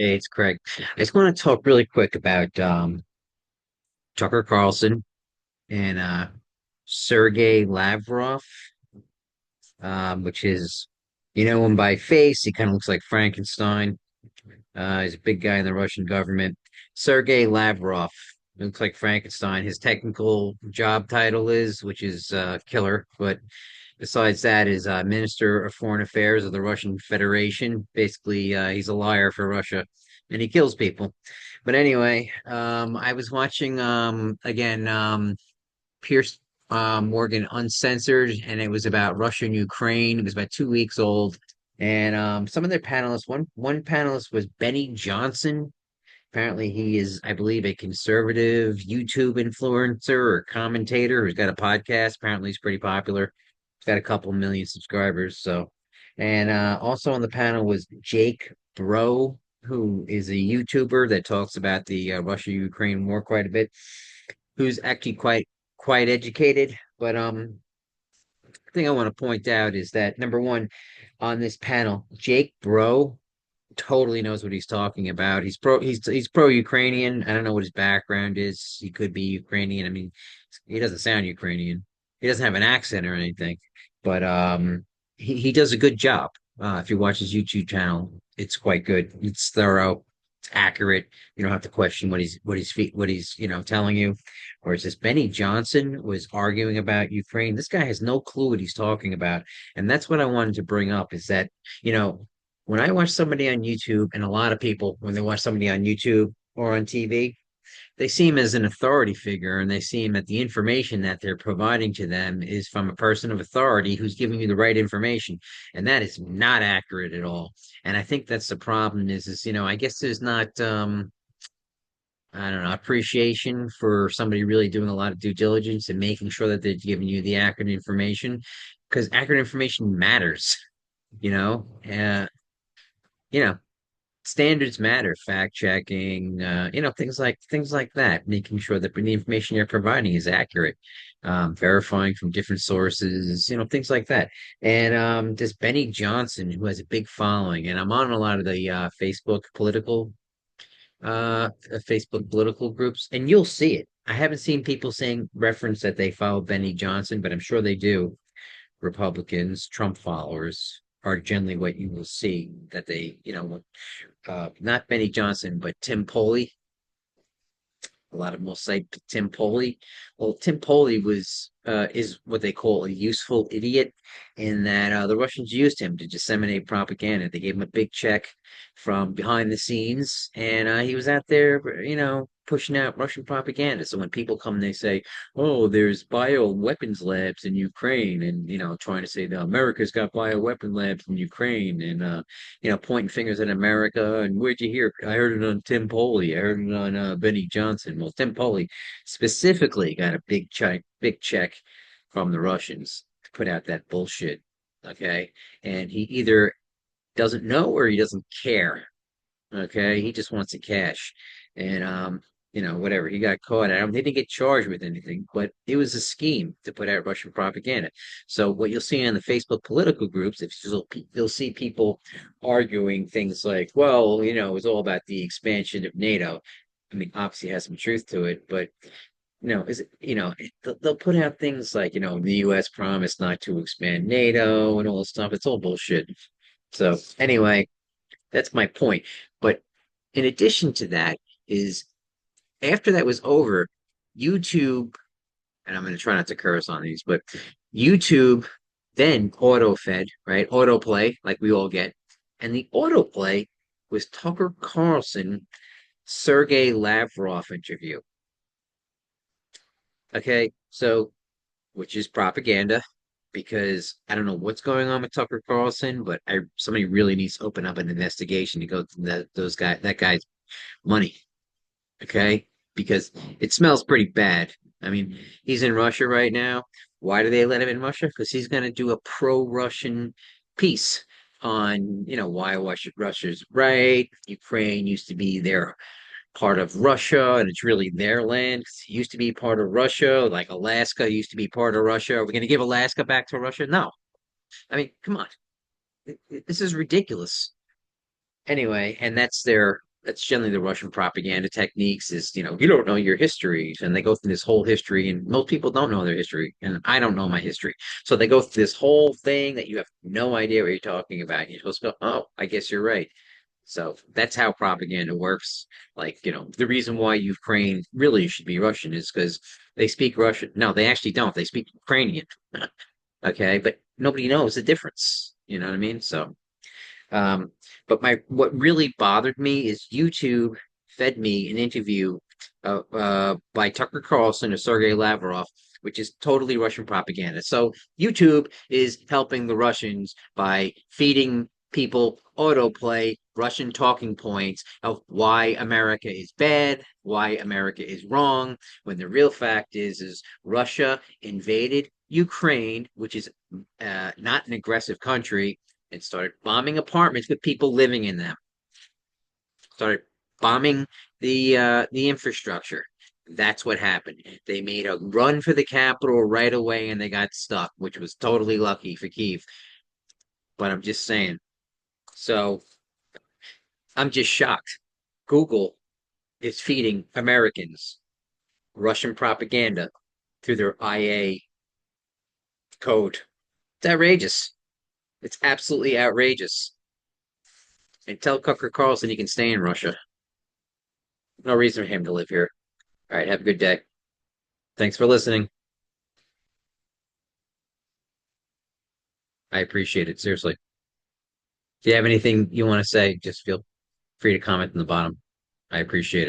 Hey, it's Craig. I just want to talk really quick about Tucker Carlson and Sergey Lavrov, which is, you know him by face. He kind of looks like Frankenstein. He's a big guy in the Russian government. Sergey Lavrov looks like Frankenstein. His technical job title is, which is killer, but besides that, is Minister of Foreign Affairs of the Russian Federation. Basically, he's a liar for Russia, and he kills people. But anyway, I was watching again Pierce Morgan Uncensored, and it was about Russia and Ukraine. It was about 2 weeks old, and some of their panelists. One panelist was Benny Johnson. Apparently, he is, I believe, a conservative YouTube influencer or commentator who's got a podcast. Apparently, he's pretty popular. He's got a couple million subscribers. So, and also on the panel was Jake Broe, who is a YouTuber that talks about the Russia-Ukraine war quite a bit, who's actually quite educated. But the thing I want to point out is that number one, on this panel, Jake Broe totally knows what he's talking about. He's pro-Ukrainian. I don't know what his background is. He could be Ukrainian. I mean, he doesn't sound Ukrainian. He doesn't have an accent or anything, but he does a good job. If you watch his YouTube channel, it's quite good. It's thorough. It's accurate. You don't have to question what he's telling you. Whereas this Benny Johnson was arguing about Ukraine. This guy has no clue what he's talking about, and that's what I wanted to bring up. Is that you know when I watch somebody on YouTube, and a lot of people, when they watch somebody on YouTube or on TV, they see him as an authority figure and they see him that the information that they're providing to them is from a person of authority who's giving you the right information. And that is not accurate at all. And I think that's the problem is, I guess there's not, I don't know, appreciation for somebody really doing a lot of due diligence and making sure that they're giving you the accurate information because accurate information matters, you know? You know, standards matter, fact checking, things like that, making sure that the information you're providing is accurate, verifying from different sources, things like that. And this Benny Johnson, who has a big following, and I'm on a lot of the Facebook political groups, and you'll see it. I haven't seen people saying reference that they follow Benny Johnson, but I'm sure they do. Republicans, Trump followers are generally what you will see that not Benny Johnson, but Tim Poley. A lot of them will say Tim Poley. Well, Tim Poley is what they call a useful idiot, in that the Russians used him to disseminate propaganda. They gave him a big check from behind the scenes, and he was out there, pushing out Russian propaganda. So when people come, they say, "Oh, there's bio weapons labs in Ukraine," and trying to say that America's got bio weapon labs in Ukraine, and pointing fingers at America. And where'd you hear it? I heard it on Tim Poley. I heard it on Benny Johnson. Well, Tim Poley specifically got a big check from the Russians to put out that bullshit. Okay, and he either doesn't know or he doesn't care. Okay, he just wants the cash, and whatever. He got caught. They didn't get charged with anything, but it was a scheme to put out Russian propaganda. So what you'll see on the Facebook political groups, if you'll see people arguing things like, well, it was all about the expansion of NATO. I mean, obviously, it has some truth to it, but is it, they'll put out things like, the U.S. promised not to expand NATO and all this stuff. It's all bullshit. So anyway, that's my point. But in addition to that, is after that was over, YouTube, and I'm going to try not to curse on these, but YouTube then auto fed, right? Autoplay, like we all get. And the autoplay was Tucker Carlson, Sergey Lavrov interview. Okay. So, which is propaganda because I don't know what's going on with Tucker Carlson, but somebody really needs to open up an investigation to go to that guy's money. Okay, because it smells pretty bad. I mean, he's in Russia right now. Why do they let him in Russia? Because he's going to do a pro-Russian piece on, why Russia's right. Ukraine used to be their part of Russia, and it's really their land. 'Cause it used to be part of Russia, like Alaska used to be part of Russia. Are we going to give Alaska back to Russia? No. I mean, come on. This is ridiculous. Anyway, and that's their That's generally the Russian propaganda techniques is, you don't know your history. And they go through this whole history, and most people don't know their history. And I don't know my history. So they go through this whole thing that you have no idea what you're talking about. And you're supposed to go, oh, I guess you're right. So that's how propaganda works. Like, the reason why Ukraine really should be Russian is because they speak Russian. No, they actually don't. They speak Ukrainian. Okay, but nobody knows the difference. You know what I mean? So um, but my what really bothered me is YouTube fed me an interview by Tucker Carlson and Sergei Lavrov, which is totally Russian propaganda. So YouTube is helping the Russians by feeding people autoplay Russian talking points of why America is bad, why America is wrong, when the real fact is Russia invaded Ukraine, which is not an aggressive country, and started bombing apartments with people living in them. Started bombing the infrastructure. That's what happened. They made a run for the capital right away and they got stuck, which was totally lucky for Kiev. But I'm just saying. So I'm just shocked. Google is feeding Americans Russian propaganda through their IA code. It's outrageous. It's absolutely outrageous. And tell Tucker Carlson he can stay in Russia. No reason for him to live here. All right, have a good day. Thanks for listening. I appreciate it. Seriously. If you have anything you want to say, just feel free to comment in the bottom. I appreciate it.